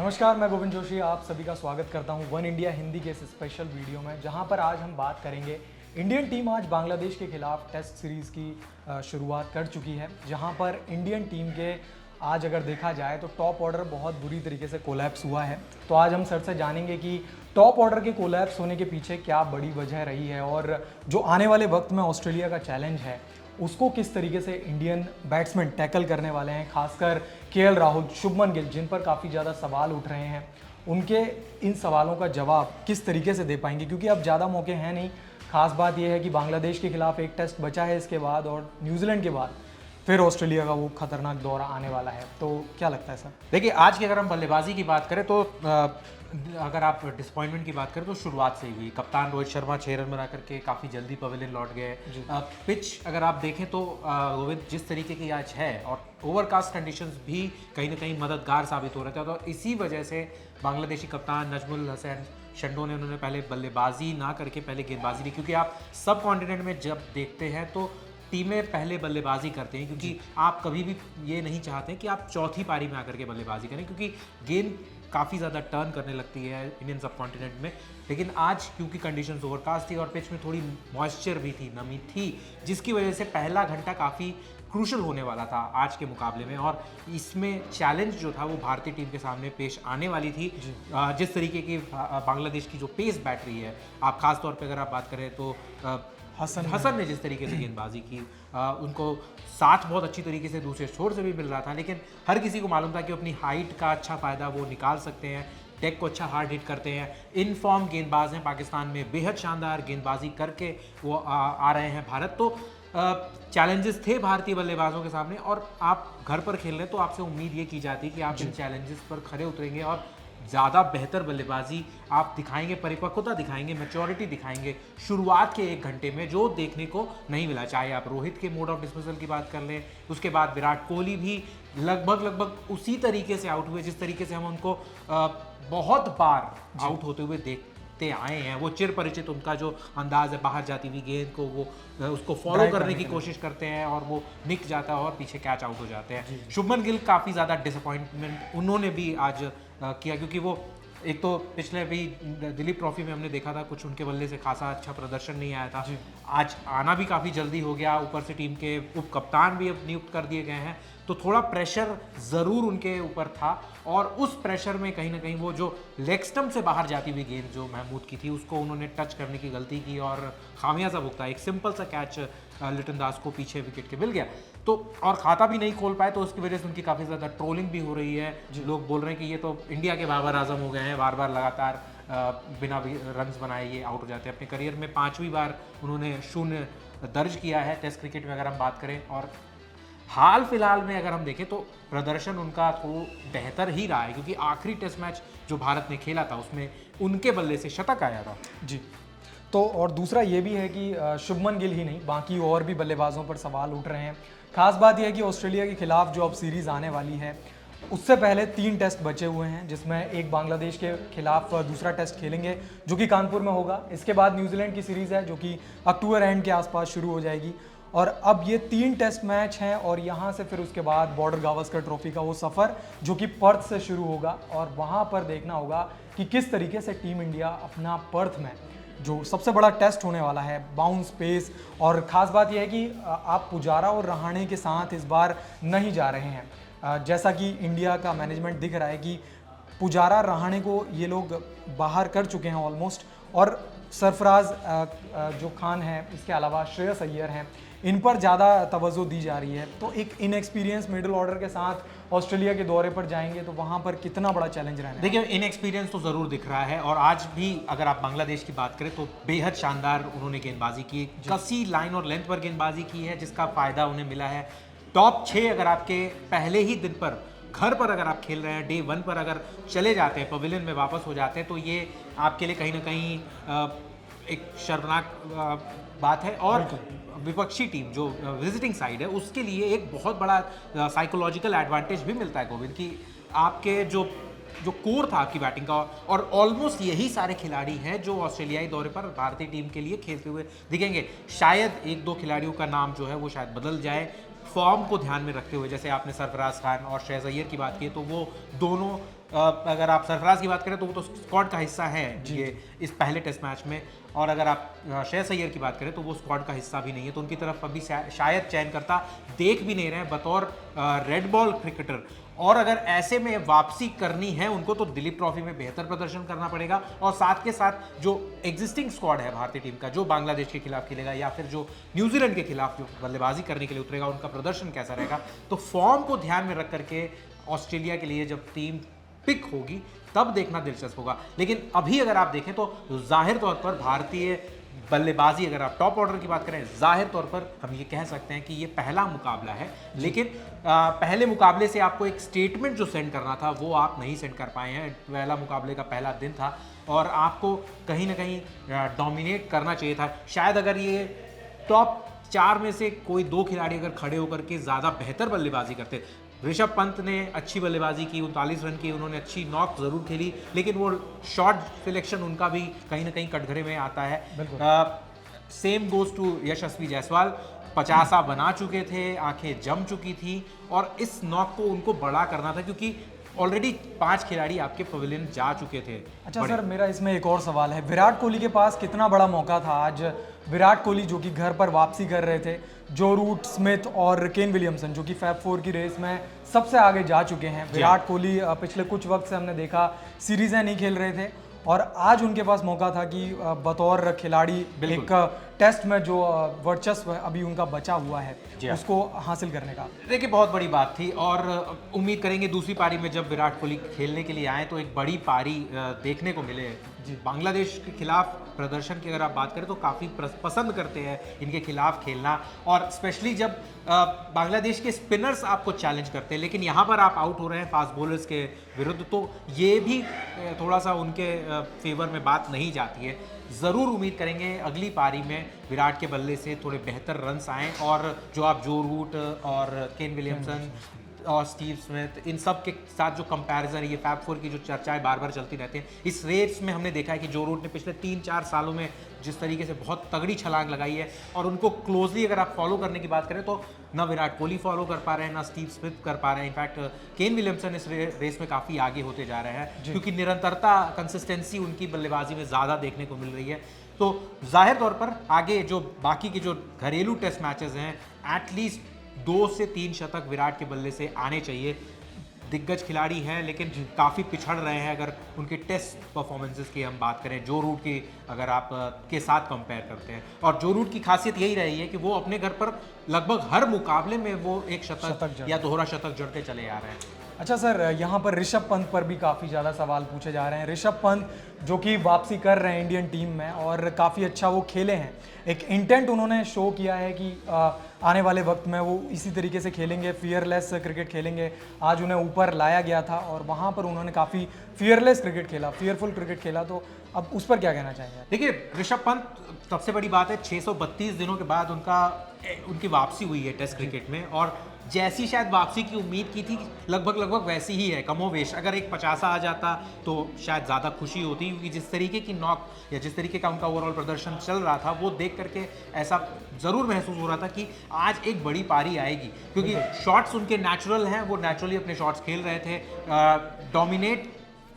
नमस्कार, मैं गोविंद जोशी आप सभी का स्वागत करता हूं वन इंडिया हिंदी के इस स्पेशल वीडियो में, जहां पर आज हम बात करेंगे। इंडियन टीम आज बांग्लादेश के खिलाफ टेस्ट सीरीज़ की शुरुआत कर चुकी है, जहां पर इंडियन टीम के आज अगर देखा जाए तो टॉप ऑर्डर बहुत बुरी तरीके से कोलैप्स हुआ है। तो आज हम सर से जानेंगे कि टॉप ऑर्डर के कोलैप्स होने के पीछे क्या बड़ी वजह रही है और जो आने वाले वक्त में ऑस्ट्रेलिया का चैलेंज है उसको किस तरीके से इंडियन बैट्समैन टैकल करने वाले हैं, खासकर केएल राहुल, शुभमन गिल, जिन पर काफ़ी ज़्यादा सवाल उठ रहे हैं, उनके इन सवालों का जवाब किस तरीके से दे पाएंगे, क्योंकि अब ज़्यादा मौके हैं नहीं। खास बात यह है कि बांग्लादेश के खिलाफ एक टेस्ट बचा है इसके बाद, और न्यूजीलैंड के बाद फिर ऑस्ट्रेलिया का वो खतरनाक दौरा आने वाला है। तो क्या लगता है सर? देखिए, आज की अगर हम बल्लेबाजी की बात करें तो अगर आप डिसअपॉइंटमेंट की बात करें तो शुरुआत से ही हुई। कप्तान रोहित शर्मा 6 रन बना करके काफ़ी जल्दी पवेलियन लौट गए। पिच अगर आप देखें तो गोविंद जिस तरीके की आज है, और ओवरकास्ट कंडीशंस भी कहीं ना कहीं मददगार साबित हो रहे थे, तो इसी वजह से बांग्लादेशी कप्तान नजमुल हसन शंडो ने उन्होंने पहले बल्लेबाजी ना करके पहले गेंदबाजी की, क्योंकि आप सब कॉन्टिनेंट में जब देखते हैं तो टीमें पहले बल्लेबाजी करते हैं, क्योंकि आप कभी भी ये नहीं चाहते कि आप चौथी पारी में आकर के बल्लेबाजी करें, क्योंकि गेंद काफ़ी ज़्यादा टर्न करने लगती है इंडियन सब कॉन्टिनेंट में। लेकिन आज क्योंकि कंडीशंस ओवरकास्ट थी और पिच में थोड़ी मॉइस्चर भी थी, नमी थी, जिसकी वजह से पहला घंटा काफ़ी क्रूशल होने वाला था आज के मुकाबले में, और इसमें चैलेंज जो था वो भारतीय टीम के सामने पेश आने वाली थी। जिस तरीके की बांग्लादेश की जो पेस बैटरी है, आप खास तौर पे अगर आप बात करें तो हसन ने जिस तरीके से गेंदबाजी की, उनको साथ बहुत अच्छी तरीके से दूसरे छोर से भी मिल रहा था, लेकिन हर किसी को मालूम था कि अपनी हाइट का अच्छा फ़ायदा वो निकाल सकते हैं, डेक को अच्छा हार्ड हिट करते हैं। इन फॉर्म गेंदबाज हैं पाकिस्तान में, बेहद शानदार गेंदबाजी करके वो आ रहे हैं भारत। तो चैलेंजेस थे भारतीय बल्लेबाजों के सामने, और आप घर पर खेल रहे हैं तो आपसे उम्मीद ये की जाती है कि आप इन चैलेंजेस पर खरे उतरेंगे और ज़्यादा बेहतर बल्लेबाजी आप दिखाएंगे, परिपक्वता दिखाएंगे, मैच्योरिटी दिखाएंगे शुरुआत के 1 घंटे में, जो देखने को नहीं मिला। चाहे आप रोहित के मोड ऑफ डिस्मिसल की बात कर लें, उसके बाद विराट कोहली भी लगभग उसी तरीके से आउट हुए जिस तरीके से हम उनको बहुत बार आउट होते हुए देखते आए हैं। वो चिर परिचित उनका जो अंदाज है, बाहर जाती हुई गेंद को वो उसको फॉलो करने की कोशिश करते हैं और वो निक जाता है और पीछे कैच आउट हो जाते हैं। शुभमन गिल काफ़ी ज़्यादा डिसअपॉइंटमेंट उन्होंने भी आज किया, क्योंकि वो एक तो पिछले भी दिलीप ट्रॉफी में हमने देखा था कुछ उनके बल्ले से खासा अच्छा प्रदर्शन नहीं आया था। आज आना भी काफ़ी जल्दी हो गया, ऊपर से टीम के उप कप्तान भी अब नियुक्त कर दिए गए हैं, तो थोड़ा प्रेशर ज़रूर उनके ऊपर था, और उस प्रेशर में कहीं ना कहीं वो जो लेग स्टंप से बाहर जाती हुई गेंद जो महमूद की थी उसको उन्होंने टच करने की गलती की और खामियाजा भुगता। एक सिंपल सा कैच लिटन दास को पीछे विकेट के मिल गया, तो और खाता भी नहीं खोल पाए, तो उसकी वजह से उनकी काफ़ी ज़्यादा ट्रोलिंग भी हो रही है। लोग बोल रहे हैं कि ये तो इंडिया के बाबर आजम हो गए हैं, बार बार लगातार बिना भी रन्स बनाए ये आउट हो जाते हैं। अपने करियर में 5वीं बार उन्होंने शून्य दर्ज किया है टेस्ट क्रिकेट में अगर हम बात करें, और हाल फिलहाल में अगर हम देखें तो प्रदर्शन उनका तो बेहतर ही रहा है, क्योंकि आखिरी टेस्ट मैच जो भारत ने खेला था उसमें उनके बल्ले से शतक आया था। जी, तो और दूसरा ये भी है कि शुभमन गिल ही नहीं, बाकी और भी बल्लेबाजों पर सवाल उठ रहे हैं। खास बात यह है कि ऑस्ट्रेलिया के खिलाफ जो अब सीरीज़ आने वाली है उससे पहले 3 टेस्ट बचे हुए हैं, जिसमें एक बांग्लादेश के खिलाफ दूसरा टेस्ट खेलेंगे जो कि कानपुर में होगा। इसके बाद न्यूजीलैंड की सीरीज़ है जो कि अक्टूबर एंड के आसपास शुरू हो जाएगी, और अब ये 3 टेस्ट मैच हैं, और यहाँ से फिर उसके बाद बॉर्डर गावस्कर ट्रॉफी का वो सफ़र जो कि पर्थ से शुरू होगा, और वहाँ पर देखना होगा कि किस तरीके से टीम इंडिया अपना पर्थ में जो सबसे बड़ा टेस्ट होने वाला है, बाउंस पेस। और ख़ास बात यह है कि आप पुजारा और रहाणे के साथ इस बार नहीं जा रहे हैं, जैसा कि इंडिया का मैनेजमेंट दिख रहा है कि पुजारा रहाणे को ये लोग बाहर कर चुके हैं ऑलमोस्ट, और सरफराज जो खान है, इसके अलावा श्रेयस अय्यर हैं, इन पर ज़्यादा तवज्जो दी जा रही है। तो एक इनएक्सपीरियंस मिडिल ऑर्डर के साथ ऑस्ट्रेलिया के दौरे पर जाएंगे तो वहाँ पर कितना बड़ा चैलेंज रहना है। देखिए, इनएक्सपीरियंस तो ज़रूर दिख रहा है, और आज भी अगर आप बांग्लादेश की बात करें तो बेहद शानदार उन्होंने गेंदबाजी की, कसी लाइन और लेंथ पर गेंदबाजी की है, जिसका फ़ायदा उन्हें मिला है। टॉप 6 अगर आपके पहले ही दिन पर घर पर अगर आप खेल रहे हैं, डे 1 पर अगर चले जाते हैं, पवेलियन में वापस हो जाते हैं, तो ये आपके लिए कहीं ना कहीं एक शर्मनाक बात है। और विपक्षी टीम जो विजिटिंग साइड है उसके लिए एक बहुत बड़ा साइकोलॉजिकल एडवांटेज भी मिलता है गोविंद, कि आपके जो कोर था आपकी बैटिंग का, और ऑलमोस्ट यही सारे खिलाड़ी हैं जो ऑस्ट्रेलियाई दौरे पर भारतीय टीम के लिए खेलते हुए दिखेंगे। शायद 1-2 खिलाड़ियों का नाम जो है वो शायद बदल जाए, फॉर्म को ध्यान में रखते हुए, जैसे आपने सरफराज खान और श्रेयस अय्यर की बात की, तो वो दोनों अगर आप सरफराज की बात करें तो वो तो स्क्वाड का हिस्सा है ये इस पहले टेस्ट मैच में, और अगर आप श्रेयस अय्यर की बात करें तो वो स्क्वाड का हिस्सा भी नहीं है, तो उनकी तरफ अभी शायद चयनकर्ता देख भी नहीं रहे हैं बतौर रेड बॉल क्रिकेटर। और अगर ऐसे में वापसी करनी है उनको तो दिलीप ट्रॉफी में बेहतर प्रदर्शन करना पड़ेगा, और साथ के साथ जो एग्जिस्टिंग स्क्वाड है भारतीय टीम का, जो बांग्लादेश के खिलाफ खेलेगा या फिर जो न्यूजीलैंड के खिलाफ जो बल्लेबाजी करने के लिए उतरेगा, उनका प्रदर्शन कैसा रहेगा, तो फॉर्म को ध्यान में रख करके ऑस्ट्रेलिया के लिए जब टीम पिक होगी तब देखना दिलचस्प होगा। लेकिन अभी अगर आप देखें तो जाहिर तौर पर भारतीय बल्लेबाजी, अगर आप टॉप ऑर्डर की बात करें, जाहिर तौर पर हम ये कह सकते हैं कि ये पहला मुकाबला है, लेकिन पहले मुकाबले से आपको एक स्टेटमेंट जो सेंड करना था वो आप नहीं सेंड कर पाए हैं। पहला मुकाबले का पहला दिन था और आपको कहीं ना कहीं डोमिनेट करना चाहिए था। शायद अगर ये टॉप 4 में से कोई 2 खिलाड़ी अगर खड़े होकर के ज़्यादा बेहतर बल्लेबाजी करते, ऋषभ पंत ने अच्छी बल्लेबाजी की, 39 रन की, उन्होंने अच्छी नॉक ज़रूर खेली, लेकिन वो शॉट सिलेक्शन उनका भी कहीं ना कहीं कटघरे में आता है। सेम गोज टू यशस्वी जायसवाल, 50 बना चुके थे, आंखें जम चुकी थी, और इस नॉक को उनको बड़ा करना था क्योंकि ऑलरेडी 5 खिलाड़ी आपके पवेलियन जा चुके थे। अच्छा सर, मेरा इसमें एक और सवाल है, विराट कोहली के पास कितना बड़ा मौका था आज? विराट कोहली जो कि घर पर वापसी कर रहे थे, जो रूट, स्मिथ और केन विलियमसन जो कि फैब 4 की रेस में सबसे आगे जा चुके हैं। विराट कोहली पिछले कुछ वक्त से हमने देखा सीरीजें नहीं खेल रहे थे, और आज उनके पास मौका था कि बतौर खिलाड़ी एक टेस्ट में जो वर्चस्व अभी उनका बचा हुआ है उसको हासिल करने का। देखिए बहुत बड़ी बात थी, और उम्मीद करेंगे दूसरी पारी में जब विराट कोहली खेलने के लिए आए तो एक बड़ी पारी देखने को मिले। बांग्लादेश के खिलाफ प्रदर्शन की अगर आप बात करें तो काफ़ी पसंद करते हैं इनके खिलाफ खेलना, और स्पेशली जब बांग्लादेश के स्पिनर्स आपको चैलेंज करते हैं, लेकिन यहाँ पर आप आउट हो रहे हैं फास्ट बॉलर्स के विरुद्ध, तो ये भी थोड़ा सा उनके फेवर में बात नहीं जाती है। ज़रूर उम्मीद करेंगे अगली पारी में विराट के बल्ले से थोड़े बेहतर रन्स आएँ, और जो आप जो रूट और केन विलियमसन और स्टीव स्मिथ, इन सब के साथ जो कंपैरिजन है, ये फैब 4 की जो चर्चाएं बार बार चलती रहती हैं, इस रेस में हमने देखा है कि जो रूट ने पिछले 3-4 सालों में जिस तरीके से बहुत तगड़ी छलांग लगाई है, और उनको क्लोजली अगर आप फॉलो करने की बात करें तो ना विराट कोहली फॉलो कर पा रहे हैं, ना स्टीव स्मिथ कर पा रहे हैं। इनफैक्ट केन विलियमसन इस रेस में काफ़ी आगे होते जा रहे हैं क्योंकि निरंतरता, कंसिस्टेंसी उनकी बल्लेबाजी में ज़्यादा देखने को मिल रही है। तो जाहिर तौर पर आगे जो बाकी के जो घरेलू टेस्ट मैचेस हैं, एटलीस्ट 2 से 3 शतक विराट के बल्ले से आने चाहिए। दिग्गज खिलाड़ी हैं लेकिन काफ़ी पिछड़ रहे हैं अगर उनके टेस्ट परफॉर्मेंसेस की हम बात करें, जो रूट की अगर आप के साथ कंपेयर करते हैं। और जो रूट की खासियत यही रही है कि वो अपने घर पर लगभग हर मुकाबले में वो एक शतक या दोहरा शतक जड़ते चले आ रहे हैं। अच्छा सर, यहाँ पर ऋषभ पंत पर भी काफ़ी ज़्यादा सवाल पूछे जा रहे हैं। ऋषभ पंत जो कि वापसी कर रहे हैं इंडियन टीम में, और काफ़ी अच्छा वो खेले हैं, एक इंटेंट उन्होंने शो किया है कि आने वाले वक्त में वो इसी तरीके से खेलेंगे, फियरलेस क्रिकेट खेलेंगे। आज उन्हें ऊपर लाया गया था और वहाँ पर उन्होंने काफ़ी फियरलेस क्रिकेट खेला, फियरफुल क्रिकेट खेला, तो अब उस पर क्या कहना चाहेंगे? देखिए ऋषभ पंत, सबसे बड़ी बात है 632 दिनों के बाद उनकी वापसी हुई है टेस्ट क्रिकेट में, और जैसी शायद वापसी की उम्मीद की थी लगभग वैसी ही है, कमोवेश। अगर एक 50 आ जाता तो शायद ज़्यादा खुशी होती, क्योंकि जिस तरीके की नॉक या जिस तरीके का उनका ओवरऑल प्रदर्शन चल रहा था वो देख करके ऐसा ज़रूर महसूस हो रहा था कि आज एक बड़ी पारी आएगी, क्योंकि शॉट्स उनके नेचुरल हैं, वो नेचुरली अपने शॉट्स खेल रहे थे, डोमिनेट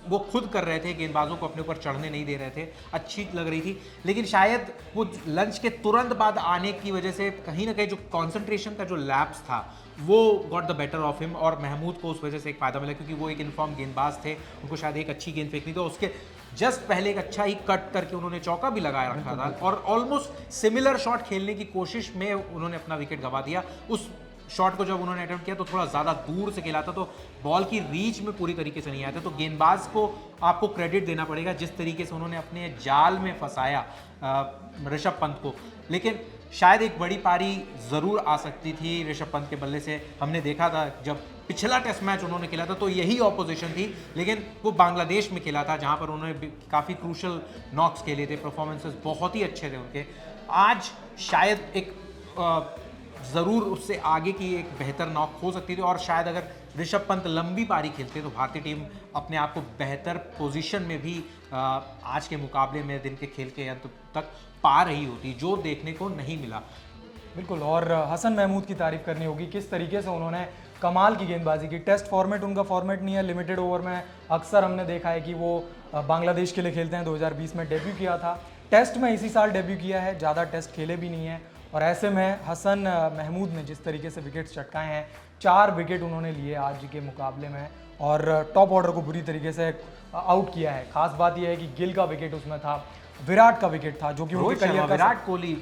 वो खुद कर रहे थे, गेंदबाजों को अपने ऊपर चढ़ने नहीं दे रहे थे, अच्छी लग रही थी। लेकिन शायद वो लंच के तुरंत बाद आने की वजह से कहीं ना कहीं जो कंसंट्रेशन का जो लैप्स था वो got the better of him, और महमूद को उस वजह से एक फ़ायदा मिला क्योंकि वो एक इन्फॉर्म गेंदबाज थे, उनको शायद एक अच्छी गेंद फेंकनी थी, उसके जस्ट पहले एक अच्छा ही कट करके उन्होंने चौका भी लगाया रखा था, और ऑलमोस्ट सिमिलर शॉट खेलने की कोशिश में उन्होंने अपना विकेट गंवा दिया। उस शॉट को जब उन्होंने अटेम्प्ट किया तो थोड़ा ज़्यादा दूर से खेला था, तो बॉल की रीच में पूरी तरीके से नहीं आया था। तो गेंदबाज को आपको क्रेडिट देना पड़ेगा जिस तरीके से उन्होंने अपने जाल में फंसाया ऋषभ पंत को। लेकिन शायद एक बड़ी पारी ज़रूर आ सकती थी ऋषभ पंत के बल्ले से। हमने देखा था जब पिछला टेस्ट मैच उन्होंने खेला था तो यही ऑपोजिशन थी, लेकिन वो बांग्लादेश में खेला था जहाँ पर उन्होंने काफ़ी क्रूशल नॉक्स खेले थे, परफॉर्मेंसेस बहुत ही अच्छे थे उनके। आज शायद एक ज़रूर उससे आगे की एक बेहतर नॉक हो सकती थी, और शायद अगर ऋषभ पंत लंबी पारी खेलते तो भारतीय टीम अपने आप को बेहतर पोजीशन में भी आज के मुकाबले में दिन के खेल के अंत तक पा रही होती, जो देखने को नहीं मिला। बिल्कुल, और हसन महमूद की तारीफ करनी होगी, किस तरीके से उन्होंने कमाल की गेंदबाजी की। टेस्ट फॉर्मेट उनका फॉर्मेट नहीं है, लिमिटेड ओवर में अक्सर हमने देखा है कि वो बांग्लादेश के लिए खेलते हैं। 2020 में डेब्यू किया था, टेस्ट में इसी साल डेब्यू किया है, ज़्यादा टेस्ट खेले भी नहीं है। और ऐसे में हसन महमूद ने जिस तरीके से विकेट्स चटकाए हैं, 4 विकेट उन्होंने लिए आज के मुकाबले में और टॉप ऑर्डर को बुरी तरीके से आउट किया है। खास बात यह है कि गिल का विकेट उसमें था, विराट का विकेट था, जो कि रोहित उनके शर्मा, करियर का विराट कोहली,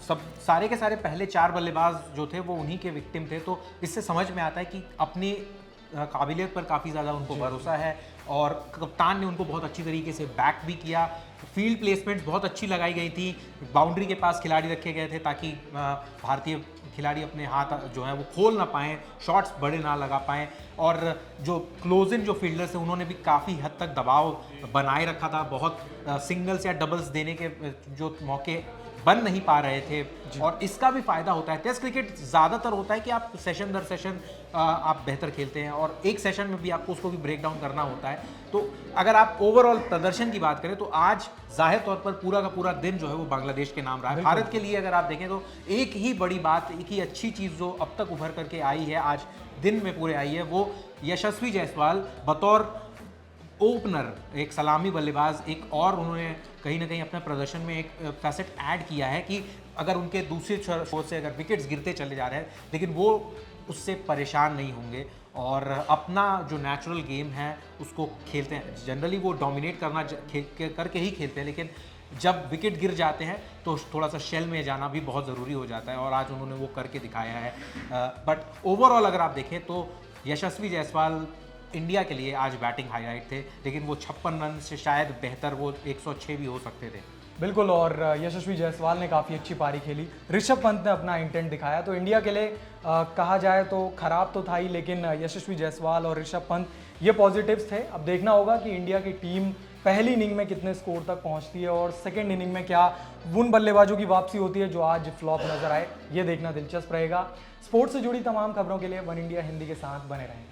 सब सारे के सारे पहले 4 बल्लेबाज जो थे वो उन्हीं के विक्टिम थे। तो इससे समझ में आता है कि अपनी काबिलियत पर काफ़ी ज़्यादा उनको भरोसा है और कप्तान ने उनको बहुत अच्छी तरीके से बैक भी किया। फील्ड प्लेसमेंट्स बहुत अच्छी लगाई गई थी, बाउंड्री के पास खिलाड़ी रखे गए थे ताकि भारतीय खिलाड़ी अपने हाथ जो है वो खोल ना पाएँ, शॉट्स बड़े ना लगा पाएँ। और जो क्लोज इन जो फील्डर्स थे उन्होंने भी काफ़ी हद तक दबाव बनाए रखा था। बहुत सिंगल्स या डबल्स देने के जो मौके बन नहीं पा रहे थे और इसका भी फायदा होता है। टेस्ट क्रिकेट ज़्यादातर होता है कि आप सेशन दर सेशन आप बेहतर खेलते हैं और एक सेशन में भी आपको उसको भी ब्रेक डाउन करना होता है। तो अगर आप ओवरऑल प्रदर्शन की बात करें तो आज जाहिर तौर पर पूरा का पूरा दिन जो है वो बांग्लादेश के नाम रहा है। भारत के लिए अगर आप देखें तो एक ही बड़ी बात, एक ही अच्छी चीज़ जो अब तक उभर करके आई है, आज दिन में पूरे आई है, वो यशस्वी जायसवाल बतौर ओपनर, एक सलामी बल्लेबाज, एक और उन्होंने कहीं ना कहीं अपने प्रदर्शन में एक फैसेट ऐड किया है कि अगर उनके दूसरे छोर से अगर विकेट्स गिरते चले जा रहे हैं लेकिन वो उससे परेशान नहीं होंगे और अपना जो नेचुरल गेम है उसको खेलते हैं। जनरली वो डोमिनेट करके ही खेलते हैं, लेकिन जब विकेट गिर जाते हैं तो थोड़ा सा शेल में जाना भी बहुत ज़रूरी हो जाता है और आज उन्होंने वो करके दिखाया है। बट ओवरऑल अगर आप देखें तो यशस्वी जायसवाल इंडिया के लिए आज बैटिंग हाईलाइट थे, लेकिन वो 56 रन से शायद बेहतर वो 106 भी हो सकते थे। बिल्कुल, और यशस्वी जायसवाल ने काफ़ी अच्छी पारी खेली, ऋषभ पंत ने अपना इंटेंट दिखाया। तो इंडिया के लिए कहा जाए तो खराब तो था ही, लेकिन यशस्वी जायसवाल और ऋषभ पंत ये पॉजिटिव्स थे। अब देखना होगा कि इंडिया की टीम पहली इनिंग में कितने स्कोर तक पहुंचती है और सेकेंड इनिंग में क्या उन बल्लेबाजों की वापसी होती है जो आज फ्लॉप नजर आए। ये देखना दिलचस्प रहेगा। स्पोर्ट्स से जुड़ी तमाम खबरों के लिए वन इंडिया हिंदी के साथ बने रहें।